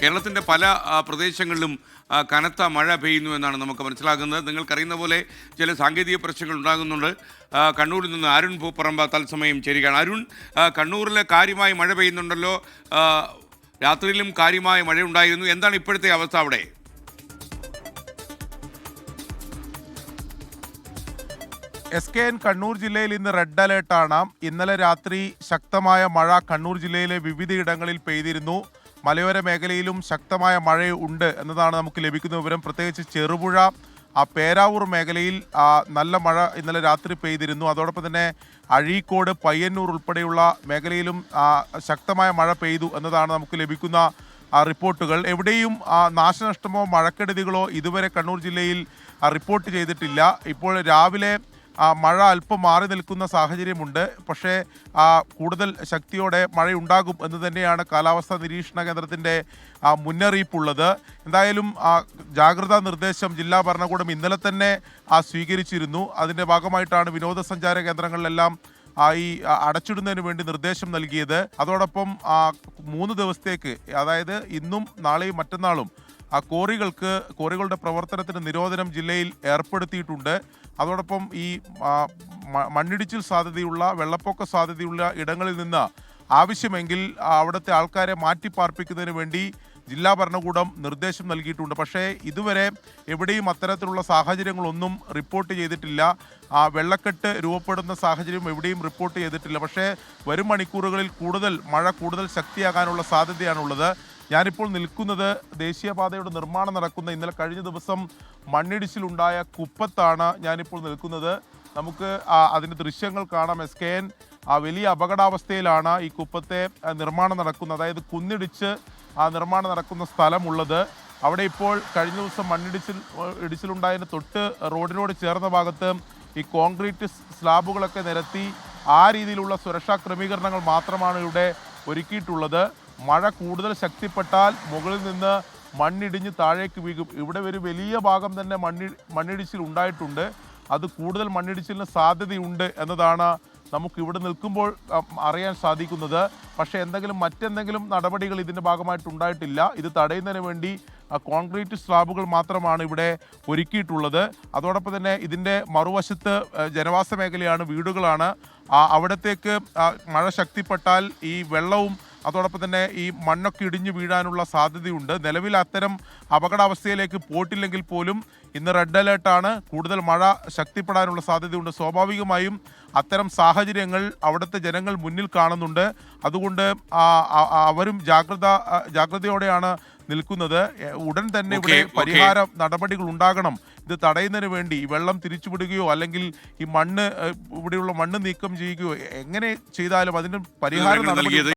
കേരളത്തിൻ്റെ പല പ്രദേശങ്ങളിലും കനത്ത മഴ പെയ്യുന്നു എന്നാണ് നമുക്ക് മനസ്സിലാക്കുന്നത്. നിങ്ങൾക്കറിയുന്ന പോലെ ചില സാങ്കേതിക പ്രശ്നങ്ങൾ ഉണ്ടാകുന്നുണ്ട്. കണ്ണൂരിൽ നിന്ന് അരുൺ പൂപ്പറമ്പ തത്സമയം ചേരുകയാണ്. അരുൺ, കണ്ണൂരിൽ കാര്യമായി മഴ പെയ്യുന്നുണ്ടല്ലോ, രാത്രിയിലും കാര്യമായ മഴയുണ്ടായിരുന്നു. എന്താണ് ഇപ്പോഴത്തെ അവസ്ഥ അവിടെ? SKN കണ്ണൂർ ജില്ലയിൽ ഇന്ന് റെഡ് അലേർട്ടാണ്. ഇന്നലെ രാത്രി ശക്തമായ മഴ കണ്ണൂർ ജില്ലയിലെ വിവിധയിടങ്ങളിൽ പെയ്തിരുന്നു. മലയോര മേഖലയിലും ശക്തമായ മഴ ഉണ്ട് എന്നതാണ് നമുക്ക് ലഭിക്കുന്ന വിവരം. പ്രത്യേകിച്ച് ചെറുപുഴ, പേരാവൂർ മേഖലയിൽ നല്ല മഴ ഇന്നലെ രാത്രി പെയ്തിരുന്നു. അതോടൊപ്പം തന്നെ അഴീക്കോട്, പയ്യന്നൂർ ഉൾപ്പെടെയുള്ള മേഖലയിലും ശക്തമായ മഴ പെയ്തു എന്നതാണ് നമുക്ക് ലഭിക്കുന്ന റിപ്പോർട്ടുകൾ. എവിടെയും നാശനഷ്ടമോ മഴക്കെടുതികളോ ഇതുവരെ കണ്ണൂർ ജില്ലയിൽ റിപ്പോർട്ട് ചെയ്തിട്ടില്ല. ഇപ്പോൾ രാവിലെ മഴ അല്പം മാറി നിൽക്കുന്ന സാഹചര്യമുണ്ട്. പക്ഷേ കൂടുതൽ ശക്തിയോടെ മഴയുണ്ടാകും എന്ന് തന്നെയാണ് കാലാവസ്ഥാ നിരീക്ഷണ കേന്ദ്രത്തിൻ്റെ മുന്നറിയിപ്പുള്ളത്. എന്തായാലും ജാഗ്രതാ നിർദ്ദേശം ജില്ലാ ഭരണകൂടം ഇന്നലെ തന്നെ സ്വീകരിച്ചിരുന്നു. അതിൻ്റെ ഭാഗമായിട്ടാണ് വിനോദസഞ്ചാര കേന്ദ്രങ്ങളിലെല്ലാം ഈ അടച്ചിടുന്നതിന് വേണ്ടി നിർദ്ദേശം നൽകിയത്. അതോടൊപ്പം 3 ദിവസത്തേക്ക്, അതായത് ഇന്നും നാളെയും മറ്റന്നാളും കോറികളുടെ പ്രവർത്തനത്തിന് നിരോധനം ജില്ലയിൽ ഏർപ്പെടുത്തിയിട്ടുണ്ട്. അതോടൊപ്പം ഈ മണ്ണിടിച്ചിൽ സാധ്യതയുള്ള, വെള്ളപ്പൊക്ക സാധ്യതയുള്ള ഇടങ്ങളിൽ നിന്ന് ആവശ്യമെങ്കിൽ അവിടുത്തെ ആൾക്കാരെ മാറ്റിപ്പാർപ്പിക്കുന്നതിന് വേണ്ടി ജില്ലാ ഭരണകൂടം നിർദ്ദേശം നൽകിയിട്ടുണ്ട്. പക്ഷേ ഇതുവരെ എവിടെയും അത്തരത്തിലുള്ള സാഹചര്യങ്ങളൊന്നും റിപ്പോർട്ട് ചെയ്തിട്ടില്ല. വെള്ളക്കെട്ട് രൂപപ്പെടുന്ന സാഹചര്യം എവിടെയും റിപ്പോർട്ട് ചെയ്തിട്ടില്ല. പക്ഷേ വരും മണിക്കൂറുകളിൽ മഴ കൂടുതൽ ശക്തിയാകാനുള്ള സാധ്യതയാണുള്ളത്. ഞാനിപ്പോൾ നിൽക്കുന്നത് ദേശീയപാതയുടെ നിർമ്മാണം നടക്കുന്ന, ഇന്നലെ കഴിഞ്ഞ ദിവസം മണ്ണിടിച്ചിലുണ്ടായ കുപ്പത്താണ് ഞാനിപ്പോൾ നിൽക്കുന്നത്. നമുക്ക് അതിൻ്റെ ദൃശ്യങ്ങൾ കാണാം. SKN വലിയ അപകടാവസ്ഥയിലാണ് ഈ കുപ്പത്തെ നിർമ്മാണം നടക്കുന്നത്, അതായത് കുന്നിടിച്ച് നിർമ്മാണം നടക്കുന്ന സ്ഥലമുള്ളത്. അവിടെ ഇപ്പോൾ കഴിഞ്ഞ ദിവസം ഇടിച്ചിലുണ്ടായതിന് തൊട്ട് റോഡിനോട് ചേർന്ന ഭാഗത്ത് ഈ കോൺക്രീറ്റ് സ്ലാബുകളൊക്കെ നിരത്തി ആ രീതിയിലുള്ള സുരക്ഷാ ക്രമീകരണങ്ങൾ മാത്രമാണ് ഇവിടെ ഒരുക്കിയിട്ടുള്ളത്. മഴ കൂടുതൽ ശക്തിപ്പെട്ടാൽ മുകളിൽ നിന്ന് മണ്ണിടിഞ്ഞ് താഴേക്ക് വീഴും. ഇവിടെ ഒരു വലിയ ഭാഗം തന്നെ മണ്ണിടിച്ചിൽ ഉണ്ടായിട്ടുണ്ട്. അത് കൂടുതൽ മണ്ണിടിച്ചിലിന് സാധ്യതയുണ്ട് എന്നതാണ് നമുക്ക് ഇവിടെ നിൽക്കുമ്പോൾ അറിയാൻ സാധിക്കുന്നത്. പക്ഷേ മറ്റെന്തെങ്കിലും നടപടികൾ ഇതിൻ്റെ ഭാഗമായിട്ടുണ്ടായിട്ടില്ല. ഇത് തടയുന്നതിന് വേണ്ടി കോൺക്രീറ്റ് സ്ലാബുകൾ മാത്രമാണ് ഇവിടെ ഒരുക്കിയിട്ടുള്ളത്. അതോടൊപ്പം തന്നെ ഇതിൻ്റെ മറുവശത്ത് ജനവാസ മേഖലയാണ്, വീടുകളാണ്. അവിടത്തേക്ക് മഴ ശക്തിപ്പെട്ടാൽ ഈ വെള്ളവും അതോടൊപ്പം തന്നെ ഈ മണ്ണൊക്കെ ഇടിഞ്ഞു വീഴാനുള്ള സാധ്യതയുണ്ട്. നിലവിൽ അത്തരം അപകടാവസ്ഥയിലേക്ക് പോയിട്ടില്ലെങ്കിൽ പോലും ഇന്ന് റെഡ് അലേർട്ടാണ്. കൂടുതൽ മഴ ശക്തിപ്പെടാനുള്ള സാധ്യതയുണ്ട്. സ്വാഭാവികമായും അത്തരം സാഹചര്യങ്ങൾ അവിടുത്തെ ജനങ്ങൾ മുന്നിൽ കാണുന്നുണ്ട്. അതുകൊണ്ട് അവരും ജാഗ്രതയോടെയാണ് നിൽക്കുന്നത്. ഉടൻ തന്നെ ഇവിടെ പരിഹാര നടപടികൾ ഉണ്ടാകണം. ഇത് തടയുന്നതിന് വേണ്ടി വെള്ളം തിരിച്ചുവിടുകയോ അല്ലെങ്കിൽ ഈ ഇവിടെയുള്ള മണ്ണ് നീക്കം ചെയ്യുകയോ എങ്ങനെ ചെയ്താലും അതിന് പരിഹാര നടപടി